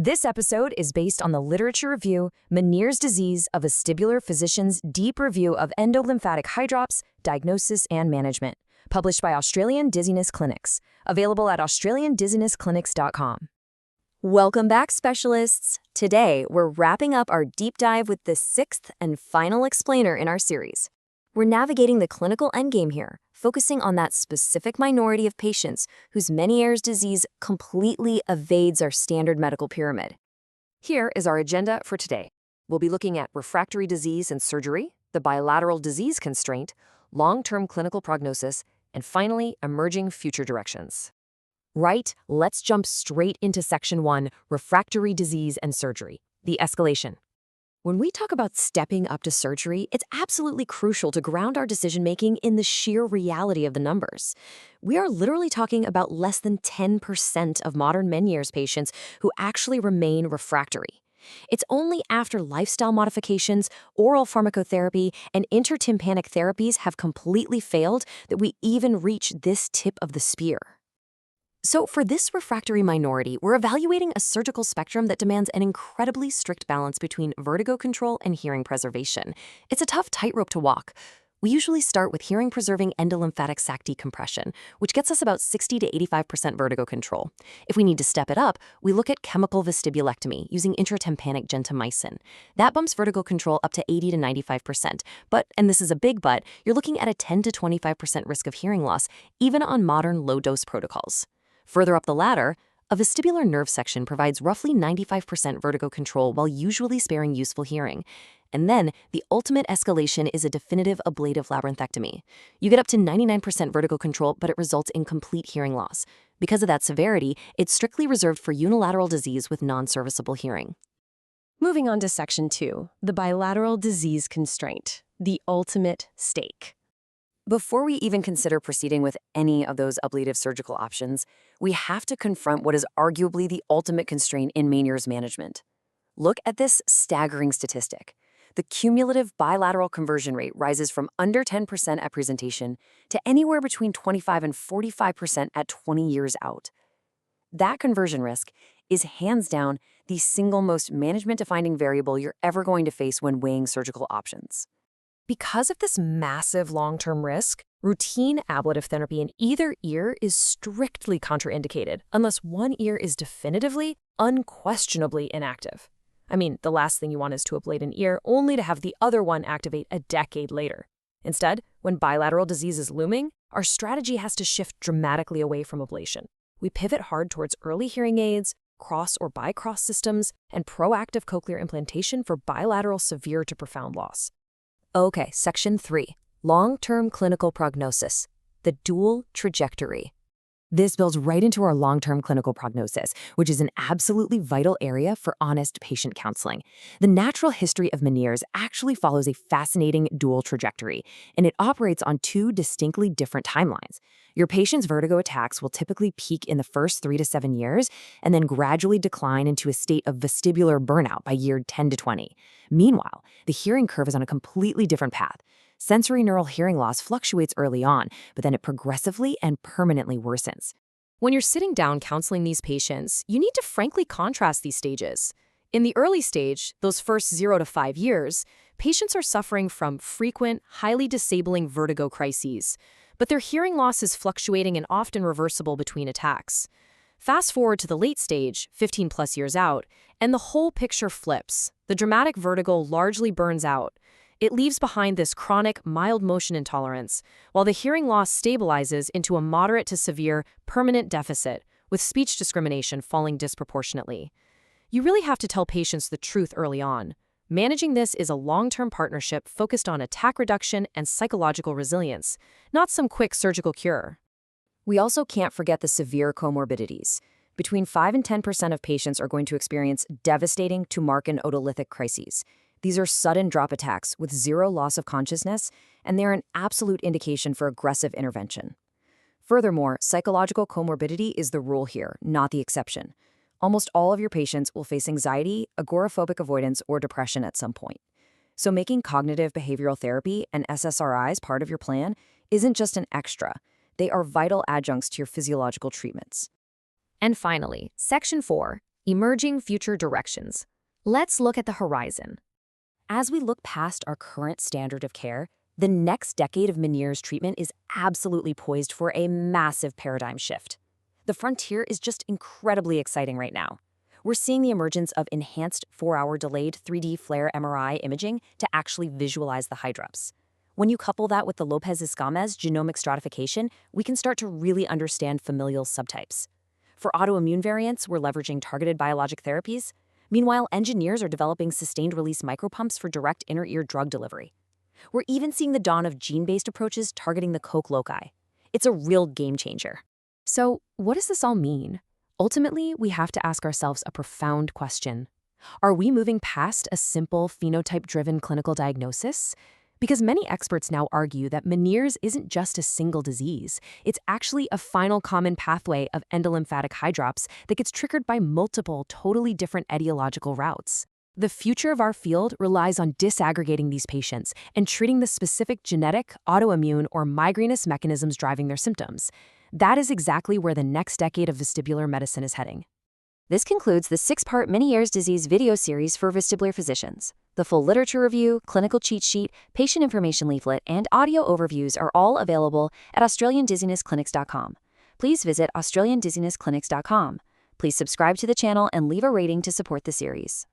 This episode is based on the literature review, Ménière's Disease, a Vestibular Physician's Deep Review of Endolymphatic Hydrops, Diagnosis and Management, published by Australian Dizziness Clinics, available at australiandizzinessclinics.com. Welcome back, specialists! Today, we're wrapping up our deep dive with the sixth and final explainer in our series. We're navigating the clinical endgame here, focusing on that specific minority of patients whose Ménière's disease completely evades our standard medical pyramid. Here is our agenda for today. We'll be looking at refractory disease and surgery, the bilateral disease constraint, long-term clinical prognosis, and finally, emerging future directions. Right, let's jump straight into Section 1, refractory disease and surgery, the escalation. When we talk about stepping up to surgery, it's absolutely crucial to ground our decision-making in the sheer reality of the numbers. We are literally talking about less than 10% of modern Ménière's patients who actually remain refractory. It's only after lifestyle modifications, oral pharmacotherapy, and intertympanic therapies have completely failed that we even reach this tip of the spear. So for this refractory minority, we're evaluating a surgical spectrum that demands an incredibly strict balance between vertigo control and hearing preservation. It's a tough tightrope to walk. We usually start with hearing-preserving endolymphatic sac decompression, which gets us about 60 to 85% vertigo control. If we need to step it up, we look at chemical vestibulectomy using intratympanic gentamicin. That bumps vertigo control up to 80 to 95%. But, and this is a big but, you're looking at a 10 to 25% risk of hearing loss, even on modern low-dose protocols. Further up the ladder, a vestibular nerve section provides roughly 95% vertigo control while usually sparing useful hearing. And then, the ultimate escalation is a definitive ablative labyrinthectomy. You get up to 99% vertigo control, but it results in complete hearing loss. Because of that severity, it's strictly reserved for unilateral disease with non-serviceable hearing. Moving on to Section 2, the bilateral disease constraint, the ultimate stake. Before we even consider proceeding with any of those ablative surgical options, we have to confront what is arguably the ultimate constraint in Ménière's management. Look at this staggering statistic. The cumulative bilateral conversion rate rises from under 10% at presentation to anywhere between 25 and 45% at 20 years out. That conversion risk is hands down the single most management-defining variable you're ever going to face when weighing surgical options. Because of this massive long-term risk, routine ablative therapy in either ear is strictly contraindicated unless one ear is definitively, unquestionably inactive. I mean, the last thing you want is to ablate an ear only to have the other one activate a decade later. Instead, when bilateral disease is looming, our strategy has to shift dramatically away from ablation. We pivot hard towards early hearing aids, cross or bicross systems, and proactive cochlear implantation for bilateral severe to profound loss. Okay, Section 3, long-term clinical prognosis, the dual trajectory. This builds right into our long-term clinical prognosis, which is an absolutely vital area for honest patient counseling. The natural history of Ménière's actually follows a fascinating dual trajectory, and it operates on two distinctly different timelines. Your patient's vertigo attacks will typically peak in the first 3 to 7 years and then gradually decline into a state of vestibular burnout by year 10 to 20. Meanwhile, the hearing curve is on a completely different path. Sensory neural hearing loss fluctuates early on, but then it progressively and permanently worsens. When you're sitting down counseling these patients, you need to frankly contrast these stages. In the early stage, those first 0 to 5 years, patients are suffering from frequent, highly disabling vertigo crises, but their hearing loss is fluctuating and often reversible between attacks. Fast forward to the late stage, 15 plus years out, and the whole picture flips. The dramatic vertigo largely burns out. It leaves behind this chronic, mild motion intolerance, while the hearing loss stabilizes into a moderate to severe, permanent deficit, with speech discrimination falling disproportionately. You really have to tell patients the truth early on. Managing this is a long-term partnership focused on attack reduction and psychological resilience, not some quick surgical cure. We also can't forget the severe comorbidities. Between 5 and 10% of patients are going to experience devastating tumoric and otolytic crises. These are sudden drop attacks with zero loss of consciousness, and they're an absolute indication for aggressive intervention. Furthermore, psychological comorbidity is the rule here, not the exception. Almost all of your patients will face anxiety, agoraphobic avoidance, or depression at some point. So making cognitive behavioral therapy and SSRIs part of your plan isn't just an extra. They are vital adjuncts to your physiological treatments. And finally, Section 4, Emerging future directions. Let's look at the horizon. As we look past our current standard of care, the next decade of Ménière's treatment is absolutely poised for a massive paradigm shift. The frontier is just incredibly exciting right now. We're seeing the emergence of enhanced 4-hour delayed 3D FLAIR MRI imaging to actually visualize the hydrops. When you couple that with the Lopez-Escamez genomic stratification, we can start to really understand familial subtypes. For autoimmune variants, we're leveraging targeted biologic therapies. Meanwhile, engineers are developing sustained-release micropumps for direct inner-ear drug delivery. We're even seeing the dawn of gene-based approaches targeting the coke loci. It's a real game-changer. So, what does this all mean? Ultimately, we have to ask ourselves a profound question. Are we moving past a simple phenotype-driven clinical diagnosis? Because many experts now argue that Ménière's isn't just a single disease. It's actually a final common pathway of endolymphatic hydrops that gets triggered by multiple, totally different etiological routes. The future of our field relies on disaggregating these patients and treating the specific genetic, autoimmune, or migrainous mechanisms driving their symptoms. That is exactly where the next decade of vestibular medicine is heading. This concludes the 6-part Ménière's disease video series for vestibular physicians. The full literature review, clinical cheat sheet, patient information leaflet, and audio overviews are all available at AustralianDizzinessClinics.com. Please visit AustralianDizzinessClinics.com. Please subscribe to the channel and leave a rating to support the series.